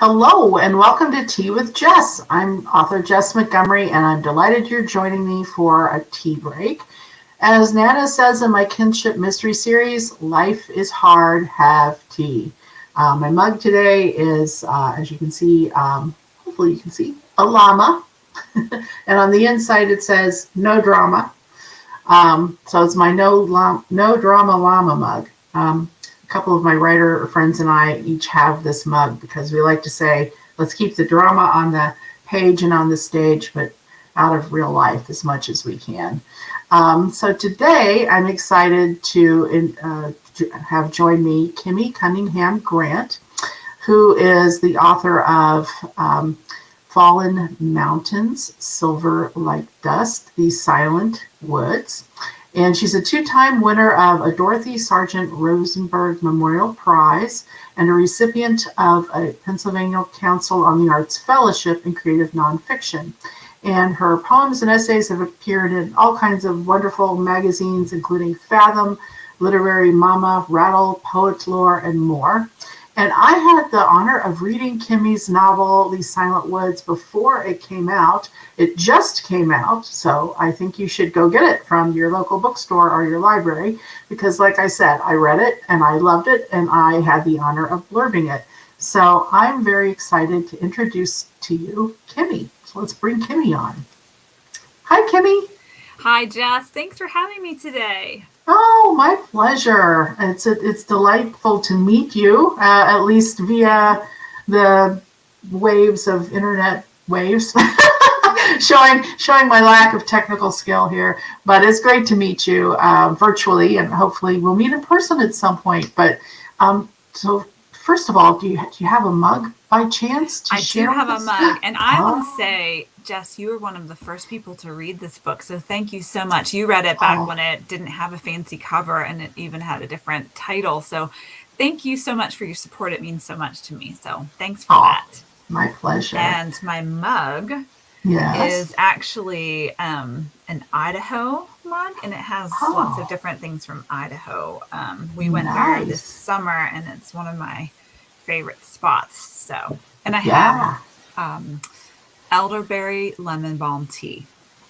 Hello and welcome to Tea with Jess. I'm author Jess Montgomery and I'm delighted you're joining me for a tea break. As Nana says in my Kinship Mystery Series, life is hard, have tea. My mug today is, as you can see, hopefully you can see, a llama. And on the inside it says, no drama. So it's my no drama llama mug. A couple of my writer friends and I each have this mug because we like to say, let's keep the drama on the page and on the stage, but out of real life as much as we can. So today I'm excited to have join me Kimi Cunningham Grant, who is the author of Fallen Mountains, Silver Like Dust, The Silent Woods. And she's a two-time winner of a Dorothy Sargent Rosenberg Memorial Prize and a recipient of a Pennsylvania Council on the Arts Fellowship in Creative Nonfiction. And her poems and essays have appeared in all kinds of wonderful magazines, including Fathom, Literary Mama, Rattle, Poet Lore, and more. And I had the honor of reading Kimi's novel, The Silent Woods, before it came out. It just came out, so I think you should go get it from your local bookstore or your library, because like I said, I read it and I loved it and I had the honor of blurbing it. So I'm very excited to introduce to you Kimi. So let's bring Kimi on. Hi, Kimi. Hi, Jess. Thanks for having me today. Oh, my pleasure. It's delightful to meet you, at least via the waves of internet waves, showing my lack of technical skill here. But it's great to meet you virtually, and hopefully we'll meet in person at some point. But so first of all, do you have a mug by chance to share? I do have a mug, and I will say, Jess, you were one of the first people to read this book, so thank you so much. You read it back when it didn't have a fancy cover and it even had a different title. So thank you so much for your support. It means so much to me. So thanks for that. My pleasure. And my mug is actually an Idaho mug, and it has lots of different things from Idaho. We went there this summer, and it's one of my favorite spots. So, and I have elderberry lemon balm tea.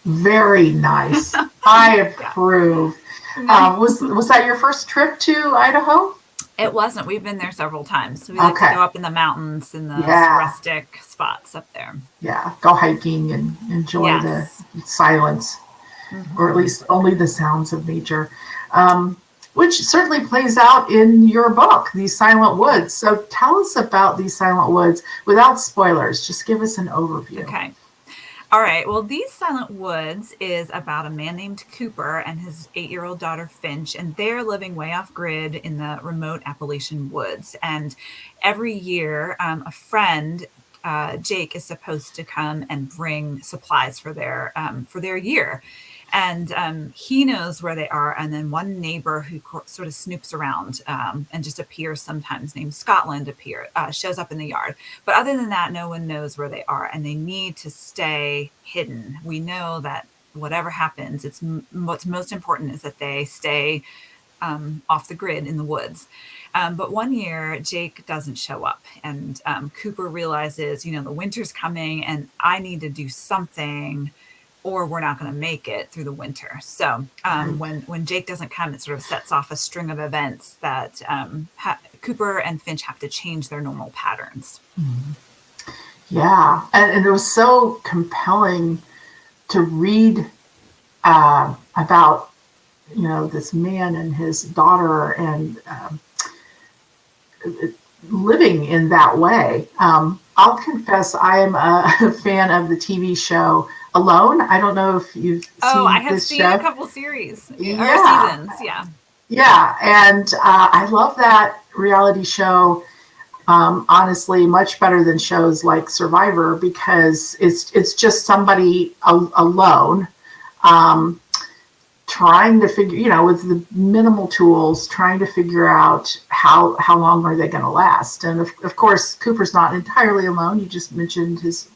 Very nice. I approve. Was that your first trip to Idaho? It wasn't. We've been there several times. So we like to go up in the mountains in the rustic spots up there. Yeah, go hiking and enjoy the silence, or at least only the sounds of nature, which certainly plays out in your book, These Silent Woods. So tell us about These Silent Woods without spoilers. Just give us an overview. Okay. All right. Well, These Silent Woods is about a man named Cooper and his 8-year-old daughter Finch, and they're living way off grid in the remote Appalachian woods. And every year, a friend, Jake, is supposed to come and bring supplies for their year. And he knows where they are. And then one neighbor who sort of snoops around and just appears sometimes, named Scotland, shows up in the yard. But other than that, no one knows where they are, and they need to stay hidden. We know that whatever happens, what's most important is that they stay off the grid in the woods. But one year, Jake doesn't show up, and Cooper realizes, the winter's coming, and I need to do something, or we're not going to make it through the winter. So when Jake doesn't come, it sort of sets off a string of events that Cooper and Finch have to change their normal patterns. Mm-hmm. Yeah, and it was so compelling to read about, this man and his daughter and living in that way. I'll confess I am a fan of the TV show Alone. I don't know if you've seen this show. I have seen a couple series or seasons. Yeah, and I love that reality show. Honestly, much better than shows like Survivor, because it's just somebody alone, trying to figure, with the minimal tools, trying to figure out how long are they going to last. And of course, Cooper's not entirely alone. You just mentioned his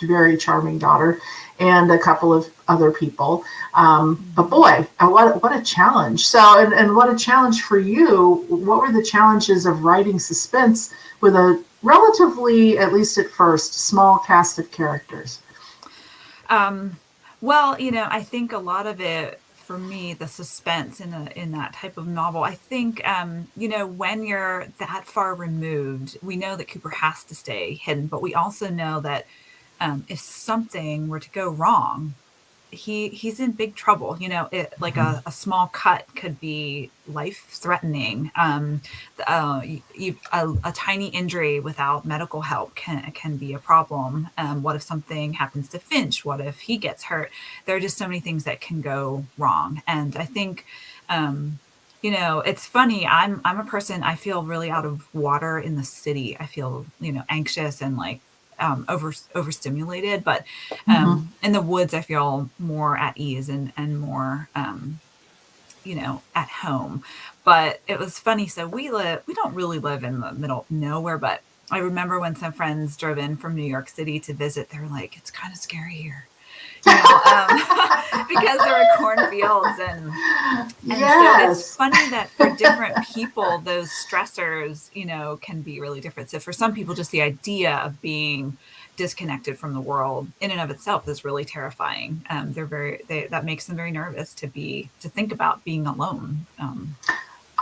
very charming daughter and a couple of other people. But boy, what a challenge. So, and what a challenge for you. What were the challenges of writing suspense with a relatively, at least at first, small cast of characters. Um, well, I think a lot of it for me, the suspense in that type of novel, I think, when you're that far removed, we know that Cooper has to stay hidden, but we also know that if something were to go wrong, he's in big trouble. Like Mhm. a small cut could be life threatening. A tiny injury without medical help can be a problem. What if something happens to Finch? What if he gets hurt? There are just so many things that can go wrong. And I think, it's funny. I'm a person, I feel really out of water in the city. I feel, anxious and like overstimulated, but Mhm. in the woods I feel more at ease and more at home. But it was funny. So we don't really live in the middle of nowhere, but I remember when some friends drove in from New York City to visit, they were like, it's kind of scary here, because there were cornfields and so it's Yes. funny that for different people, those stressors, can be really different. So for some people, just the idea of being disconnected from the world in and of itself is really terrifying. That makes them very nervous to think about being alone.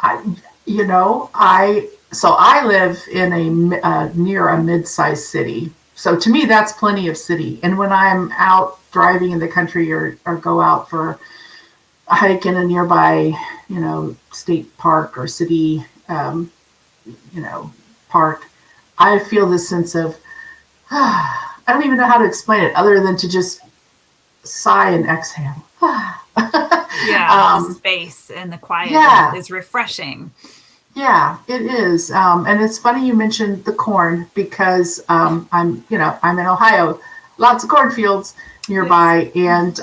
I, I live in near a mid-sized city. So to me, that's plenty of city. And when I'm out driving in the country or go out for a hike in a nearby, state park or city, you know, park, I feel this sense of, I don't even know how to explain it other than to just sigh and exhale. Yeah, the space and the quiet Yeah, is refreshing. yeah, it is. And it's funny you mentioned the corn because I'm in Ohio, lots of cornfields Yes. nearby, and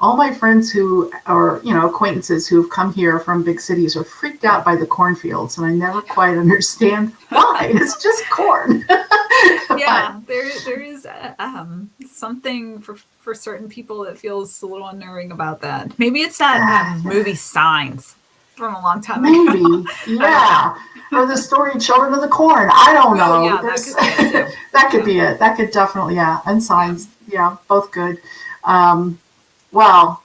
all my friends who are acquaintances who've come here from big cities are freaked out by the cornfields, and I never quite understand why. It's just corn. But Yeah, there is something for certain people that feels a little unnerving about that. Maybe it's that movie Signs from a long time ago. maybe, I don't know. yeah. Or the story Children of the Corn. I don't Oh know. yeah, that There's could be it too. that could Yeah, be it. That could definitely, yeah. And yeah, signs, yeah, both good. Um, well,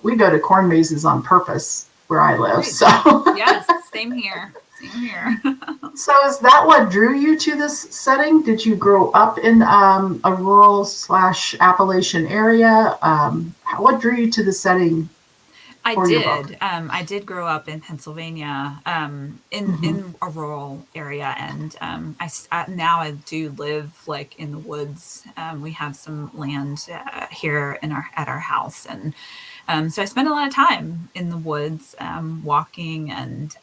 we go to corn mazes on purpose where I live. great. So, Yes, same here. Same here. so is that what drew you to this setting? Did you grow up in a rural slash Appalachian area? What drew you to the setting I for your book? did. I did grow up in Pennsylvania, Hmm. in a rural area, and now I do live like in the woods. We have some land here at our house, and so I spend a lot of time in the woods, walking and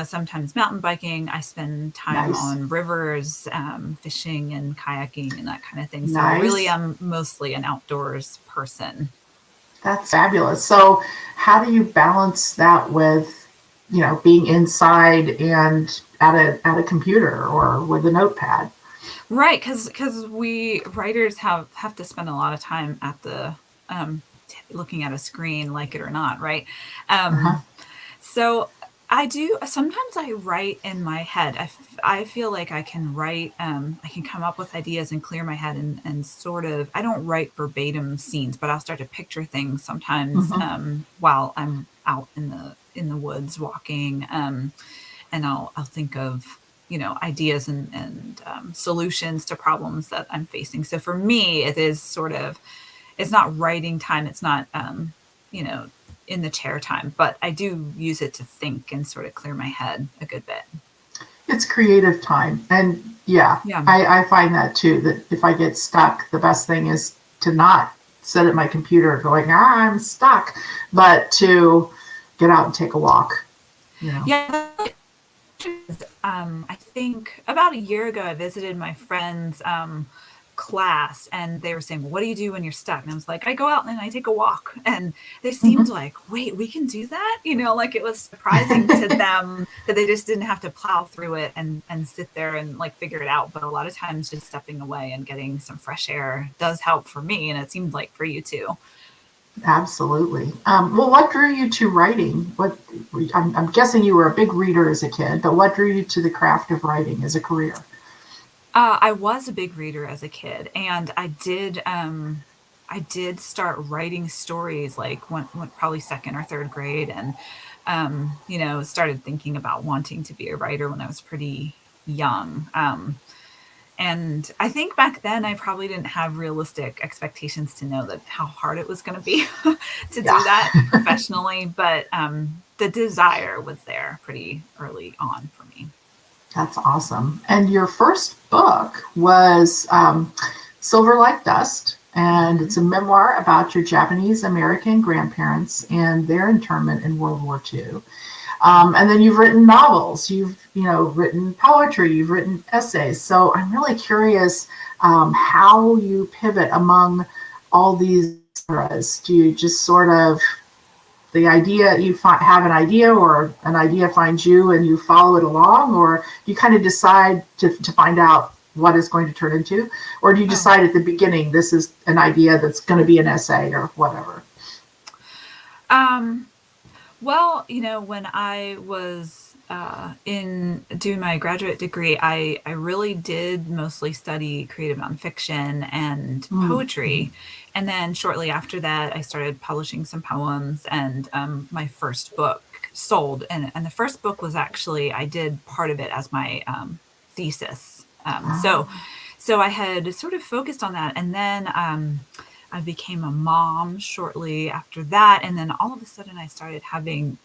sometimes mountain biking. I spend time Nice, on rivers, fishing and kayaking and that kind of thing. So I really nice. am mostly an outdoors person. That's fabulous. So, how do you balance that with, being inside and at a computer or with a notepad? Right, because we writers have to spend a lot of time at the looking at a screen, like it or not, right? Uh-huh. So I do sometimes I write in my head. I feel like I can write, I can come up with ideas and clear my head and sort of, I don't write verbatim scenes, but I'll start to picture things sometimes Hmm. while I'm out in the woods walking. And I'll think of ideas and solutions to problems that I'm facing. So for me, it is sort of, it's not writing time. It's not you know in the chair time, but I do use it to think and sort of clear my head a good bit. It's creative time. And yeah, Yeah. I find that too, that if I get stuck, the best thing is to not sit at my computer going, I'm stuck, but to get out and take a walk. Yeah. I think about a year ago, I visited my friend's class, and they were saying, well, what do you do when you're stuck? And I was like, I go out and I take a walk. And they seemed Hmm. like, wait, we can do that? Like it was surprising to them that they just didn't have to plow through it and sit there and like figure it out. But a lot of times just stepping away and getting some fresh air does help for me. And it seemed like for you too. Absolutely. Well, what drew you to writing? I'm guessing you were a big reader as a kid, but what drew you to the craft of writing as a career? I was a big reader as a kid, and I did start writing stories like when probably second or third grade, and started thinking about wanting to be a writer when I was pretty young. And I think back then I probably didn't have realistic expectations to know that how hard it was going to be to Yeah, do that professionally, but the desire was there pretty early on for me. that's awesome. And your first book was Silver Like Dust, and it's Mhm. a memoir about your Japanese American grandparents and their internment in World War II. And then you've written novels, you've written poetry, you've written essays. So I'm really curious how you pivot among all these genres. Do you just sort of the idea have an idea, or an idea finds you and you follow it along, or you kind of decide to find out what it's going to turn into, or do you Oh. decide at the beginning this is an idea that's going to be an essay or whatever? Um, Well, when I was in doing my graduate degree, I really did mostly study creative nonfiction and Mm-hmm. poetry. And then shortly after that, I started publishing some poems, and my first book sold. And the first book was actually, I did part of it as my thesis. So I had sort of focused on that. And then I became a mom shortly after that. And then all of a sudden I started having,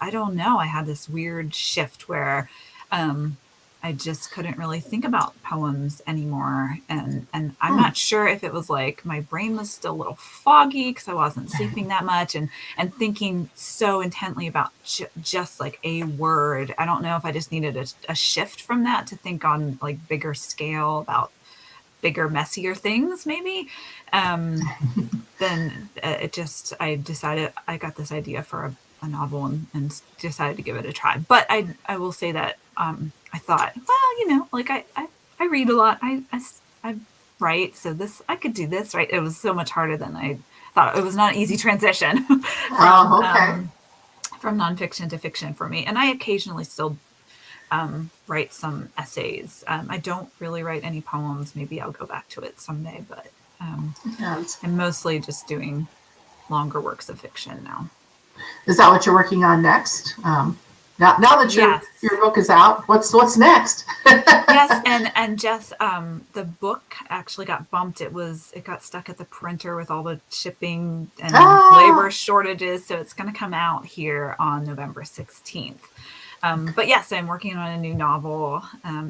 I don't know, I had this weird shift where um, I just couldn't really think about poems anymore. And I'm Hmm. not sure if it was like my brain was still a little foggy because I wasn't sleeping that much, and thinking so intently about just like a word. I don't know if I just needed a shift from that to think on like bigger scale about bigger, messier things, maybe. Um, then I decided I got this idea for a novel, and decided to give it a try. But I will say that I thought, well, like I read a lot. I write, so this I could do this, right? It was so much harder than I thought. It was not an easy transition from Oh, okay. nonfiction to fiction for me. And I occasionally still write some essays. I don't really write any poems. Maybe I'll go back to it someday, but um, Yeah. I'm mostly just doing longer works of fiction now. Is that what you're working on next? Now that your Yes. book is out, what's next? Yes, and Jess, the book actually got bumped. It got stuck at the printer with all the shipping and labor Ah, shortages, so it's going to come out here on November 16th. But yes, I'm working on a new novel.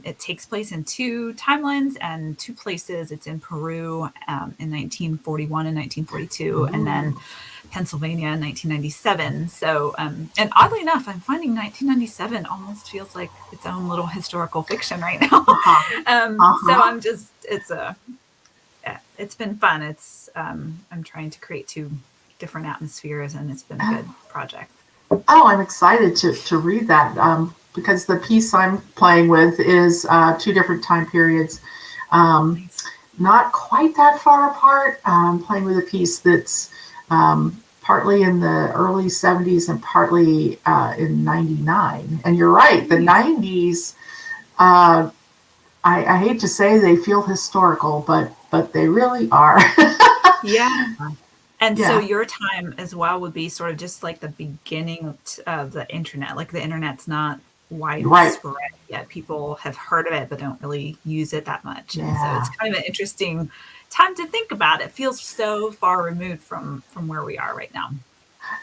It takes place in two timelines and two places. It's in Peru in 1941 and 1942, and then ooh, Pennsylvania in 1997. So, and oddly enough, I'm finding 1997 almost feels like its own little historical fiction right now. uh-huh, So uh-huh. I'm just, yeah, it's been fun. I'm trying to create two different atmospheres, and it's been a good project. Oh, I'm excited to read that because the piece I'm playing with is two different time periods, um, Nice. not quite that far apart. Playing with a piece that's partly in the early 70s and partly in 99. And you're right, the Nice. 90s, uh, I hate to say they feel historical, but they really are. Yeah. And so Yeah, your time as well would be sort of just like the beginning of the internet. Like the internet's not right. widespread yet. People have heard of it, but don't really use it that much. And so it's Yeah. kind of an interesting time to think about. It feels so far removed from where we are right now.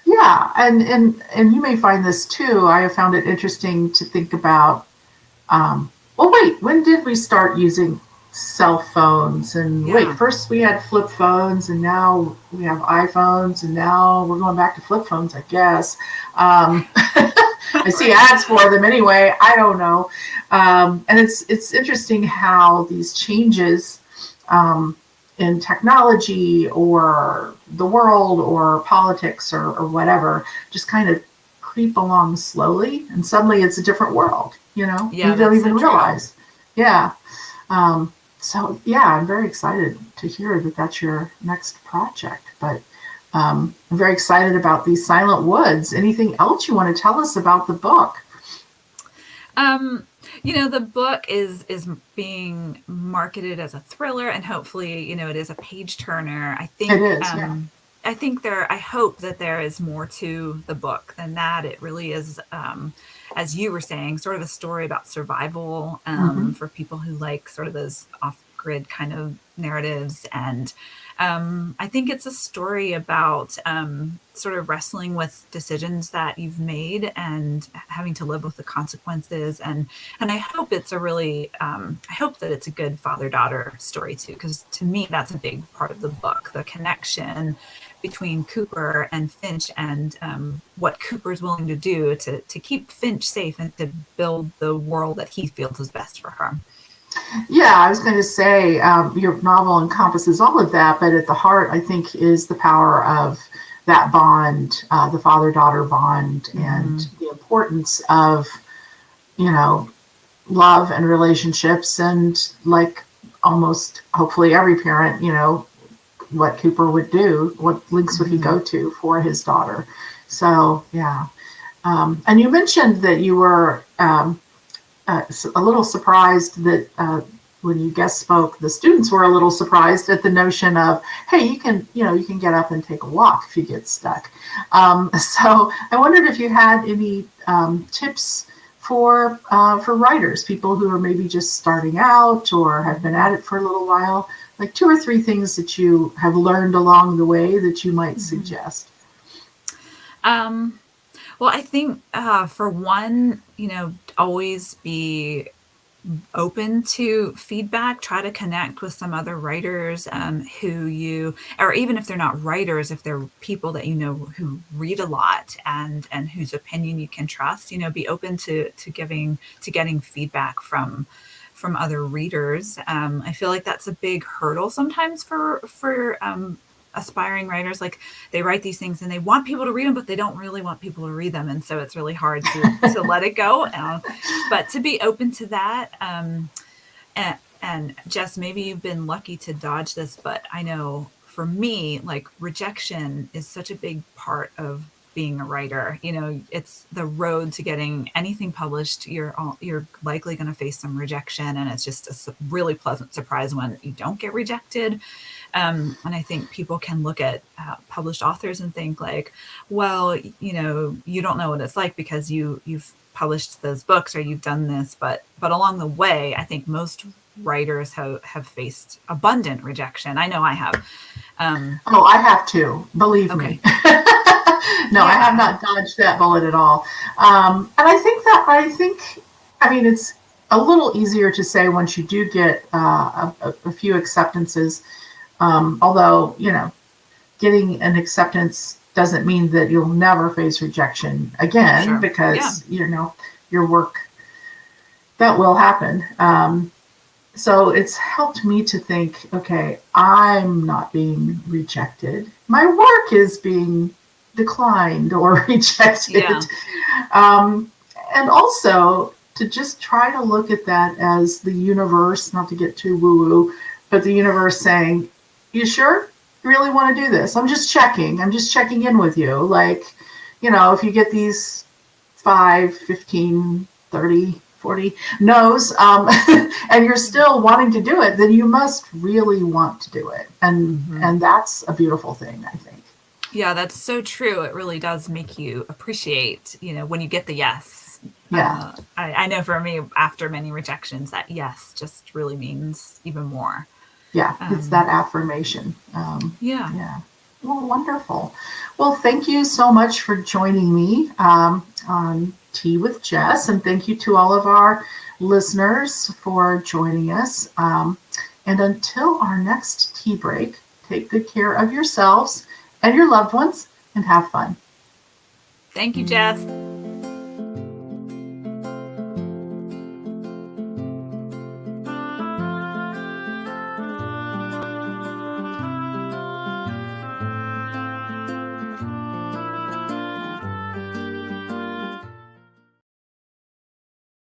Yeah, and you may find this too. I have found it interesting to think about. Well, wait, when did we start using cell phones? And wait, Yeah. first we had flip phones, and now we have iPhones, and now we're going back to flip phones, I guess. I see Right. ads for them anyway. I don't know, and it's interesting how these changes um, in technology or the world or politics or whatever just kind of creep along slowly, and suddenly it's a different world, and Yeah, you don't that's so even true. realize. Yeah. So yeah, I'm very excited to hear that that's your next project. But I'm very excited about these Silent Woods. Anything else you want to tell us about the book? The book is being marketed as a thriller, and hopefully, it is a page turner. It is, yeah. I hope that there is more to the book than that. It really is, as you were saying, sort of a story about survival, Mm-hmm. for people who like sort of those off-grid kind of narratives. And I think it's a story about sort of wrestling with decisions that you've made and having to live with the consequences. And I hope it's I hope that it's a good father-daughter story too, because to me, that's a big part of the book, the connection between Cooper and Finch, and what Cooper's willing to do to keep Finch safe and to build the world that he feels is best for her. Yeah, I was going to say your novel encompasses all of that, but at the heart, I think, is the power of that bond, the father-daughter bond, and Mm-hmm. the importance of, you know, love and relationships, and like almost hopefully every parent, what Cooper would do, what links would he Mm-hmm. go to for his daughter. So, yeah. And you mentioned that you were a little surprised that when you guest spoke, the students were a little surprised at the notion of, hey, you can get up and take a walk if you get stuck. So I wondered if you had any tips for writers, people who are maybe just starting out or have been Mm-hmm. at it for a little while, like 2 or 3 things that you have learned along the way that you might Mm-hmm. suggest. Um, well, I think for one, always be open to feedback. Try to connect with some other writers, or even if they're not writers, if they're people that who read a lot and whose opinion you can trust. Be open to getting feedback from other readers. I feel like that's a big hurdle sometimes for aspiring writers. Like, they write these things and they want people to read them, but they don't really want people to read them, and so it's really hard to let it go. But to be open to that. And Jess, maybe you've been lucky to dodge this, but I know for me, like, rejection is such a big part of being a writer. It's the road to getting anything published. You're likely going to face some rejection, and it's just a really pleasant surprise when you don't get rejected. And I think people can look at published authors and think like, well, you don't know what it's like because you've published those books or you've done this, but along the way, I think most writers have faced abundant rejection. I know I have. Oh, I have too, believe me. Okay. No, I have Yeah. not dodged that bullet at all. And I mean, it's a little easier to say once you do get a few acceptances. Although, getting an acceptance doesn't mean that you'll never face rejection again, Sure. Yeah. because, your work, that will happen. So it's helped me to think, okay, I'm not being rejected. My work is being declined or Yeah. rejected. Um, and also to just try to look at that as the universe, not to get too woo woo, but the universe saying, you sure you really want to do this? I'm just checking. I'm just checking in with you. Like, if you get these 5, 15, 30, 40 no's, and you're still wanting to do it, then you must really want to do it. And Mm-hmm. and that's a beautiful thing, I think. Yeah, that's so true. It really does make you appreciate, when you get the yes. Yeah. I know for me, after many rejections, that yes just really means even more. Yeah, it's that Um, affirmation. yeah. Yeah. Well, wonderful. Well, thank you so much for joining me on Tea with Jess, and thank you to all of our listeners for joining us. And until our next tea break, take good care of yourselves and your loved ones, and have fun. Thank you, Jess.